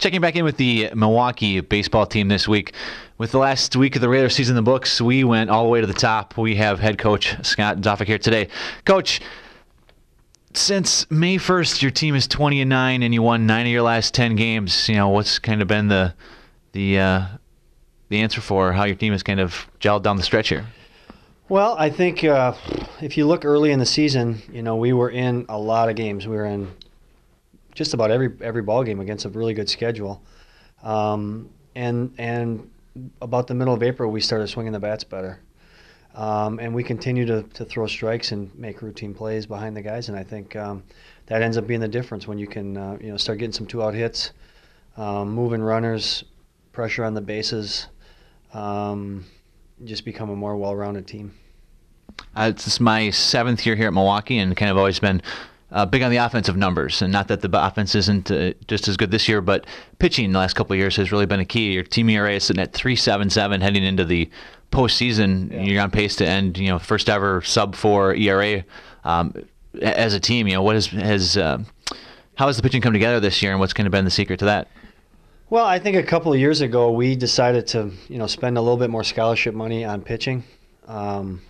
Checking back in with the Milwaukee baseball team this week. With the last week of the regular season in the books, we went all the way to the top. We have head coach Scott Doffek here today. Coach, since May 1st, your team is 20-9 and you won 9 of your last 10 games. What's kind of been the answer for how your team has kind of gelled down the stretch here? Well, I think if you look early in the season, we were in a lot of games. We were in just about every ball game against a really good schedule, and about the middle of April we started swinging the bats better, and we continue to throw strikes and make routine plays behind the guys, and I think that ends up being the difference when you can start getting some 2-out hits, moving runners, pressure on the bases, just become a more well-rounded team. This is my 7th year here at Milwaukee, and kind of always been big on the offensive numbers, and not that the offense isn't just as good this year, but pitching the last couple of years has really been a key. Your team ERA is sitting at 3.77 heading into the postseason. Yeah. You're on pace to end, first ever sub-4 ERA as a team. How has the pitching come together this year, and what's kind of been the secret to that? Well, I think a couple of years ago we decided to spend a little bit more scholarship money on pitching, and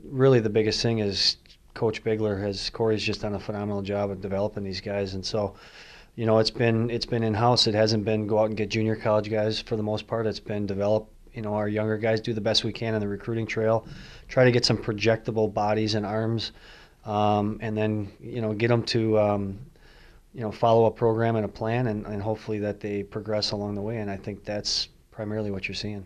really the biggest thing is Coach Corey's just done a phenomenal job of developing these guys, and so it's been in-house. It hasn't been go out and get junior college guys for the most part. It's been develop our younger guys, do the best we can on the recruiting trail, try to get some projectable bodies and arms, and then get them to follow a program and a plan, and hopefully that they progress along the way, and I think that's primarily what you're seeing.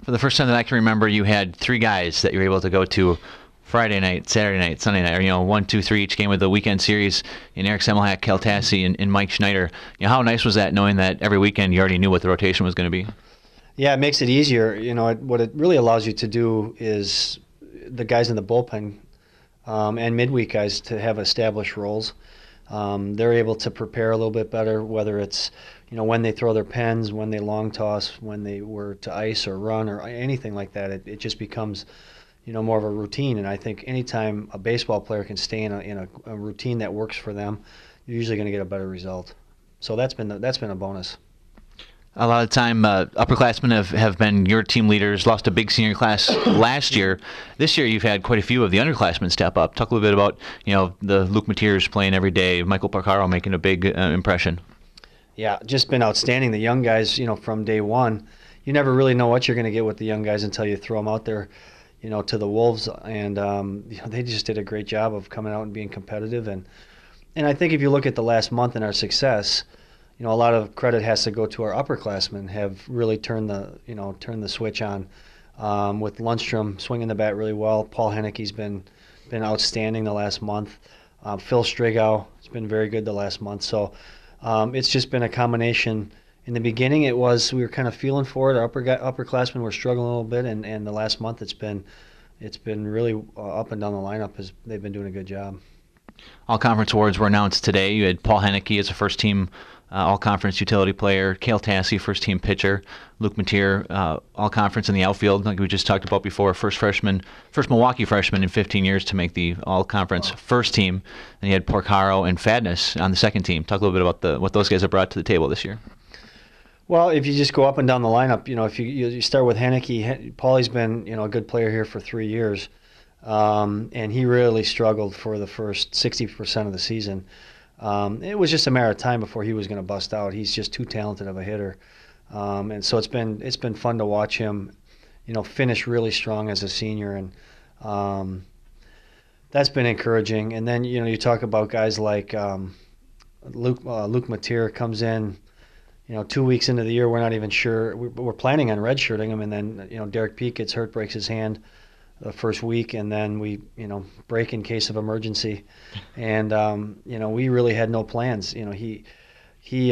For the first time that I can remember, you had 3 guys that you were able to go to Friday night, Saturday night, Sunday night, or 1, 2, 3 each game of the weekend series in Eric Semmelhack, Kel Tassi, and Mike Schneider. How nice was that, knowing that every weekend you already knew what the rotation was going to be? Yeah, it makes it easier. What it really allows you to do is the guys in the bullpen and midweek guys to have established roles. They're able to prepare a little bit better, whether it's when they throw their pens, when they long toss, when they were to ice or run or anything like that. It just becomes more of a routine, and I think anytime a baseball player can stay in a routine that works for them, you're usually going to get a better result. So that's been a bonus. A lot of time, upperclassmen have been your team leaders. Lost a big senior class last year. This year, you've had quite a few of the underclassmen step up. Talk a little bit about the Luke Mateers playing every day, Michael Porcaro making a big impression. Yeah, just been outstanding. The young guys, from day one, you never really know what you're going to get with the young guys until you throw them out there, to the Wolves, and they just did a great job of coming out and being competitive, and I think if you look at the last month and our success, a lot of credit has to go to our upperclassmen have really turned the switch on, with Lundstrom swinging the bat really well. Paul Henneke's been outstanding the last month. Phil Strigow has been very good the last month. So it's just been a combination. In the beginning, we were kind of feeling for it. Our upperclassmen were struggling a little bit, and the last month it's been really up and down the lineup. They've been doing a good job. All-conference awards were announced today. You had Paul Henneke as a first-team all-conference utility player, Kel Tassi, first-team pitcher, Luke Mateer, all-conference in the outfield, like we just talked about before, first Milwaukee freshman in 15 years to make the all-conference first team. And you had Porcaro and Fadness on the second team. Talk a little bit about what those guys have brought to the table this year. Well, if you just go up and down the lineup, if you start with Henneke, Paulie's been a good player here for 3 years, and he really struggled for the first 60% of the season. It was just a matter of time before he was going to bust out. He's just too talented of a hitter, and so it's been fun to watch him, finish really strong as a senior, and that's been encouraging. And then you talk about guys like Luke Mateer comes in. 2 weeks into the year, we're not even sure. We're planning on redshirting him, and then Derek Peake gets hurt, breaks his hand the first week, and then we break in case of emergency, and we really had no plans. He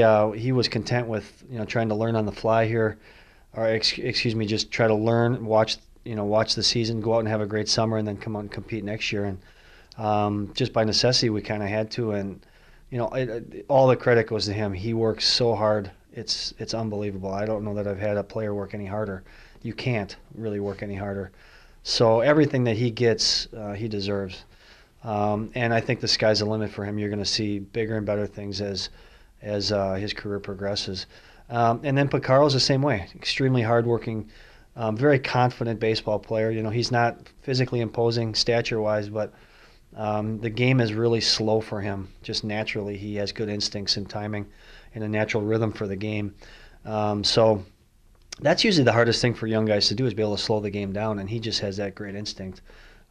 was content with trying to learn on the fly here, or excuse me, just try to learn, watch the season, go out and have a great summer, and then come out and compete next year. And just by necessity, we kind of had to, and all the credit goes to him. He works so hard. It's unbelievable. I don't know that I've had a player work any harder. You can't really work any harder. So everything that he gets, he deserves. And I think the sky's the limit for him. You're going to see bigger and better things as as his career progresses. And then Piccaro's the same way, extremely hardworking, very confident baseball player. He's not physically imposing stature-wise, but the game is really slow for him. Just naturally, he has good instincts and timing and a natural rhythm for the game. So that's usually the hardest thing for young guys to do, is be able to slow the game down, and he just has that great instinct.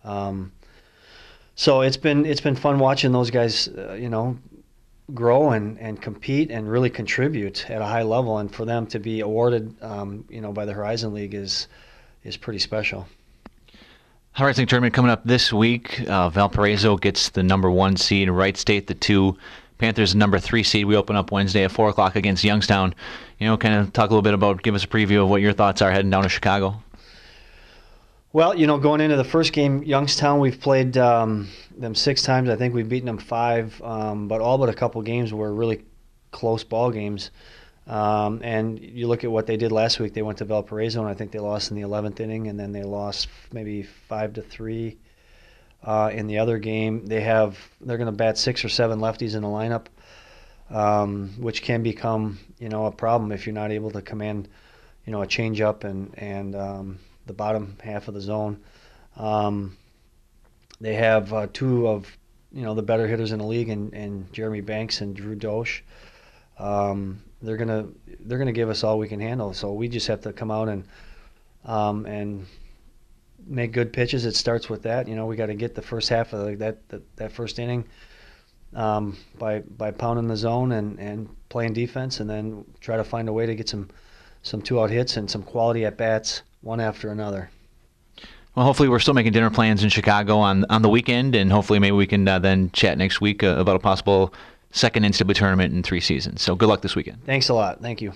So it's been fun watching those guys, grow and compete and really contribute at a high level, and for them to be awarded, by the Horizon League is pretty special. High Wrestling Tournament coming up this week. Valparaiso gets the number 1 seed, Wright State the 2. Panthers the number 3 seed. We open up Wednesday at 4 o'clock against Youngstown. Kind of talk a little bit about, give us a preview of what your thoughts are heading down to Chicago. Well, going into the first game, Youngstown, we've played them 6 times. I think we've beaten them 5, but all but a couple games were really close ball games. And you look at what they did last week. They went to Valparaiso, and I think they lost in the 11th inning, and then they lost maybe 5-3 in the other game. They're going to bat 6 or 7 lefties in the lineup, which can become a problem if you're not able to command a changeup and the bottom half of the zone. They have 2 of the better hitters in the league, and Jeremy Banks and Drew Dosh. They're gonna give us all we can handle. So we just have to come out and make good pitches. It starts with that. We got to get the first half of that first inning by pounding the zone and playing defense, and then try to find a way to get some 2-out hits and some quality at bats one after another. Well, hopefully we're still making dinner plans in Chicago on the weekend, and hopefully maybe we can then chat next week about a possible second NCAA tournament in 3 seasons. So good luck this weekend. Thanks a lot. Thank you.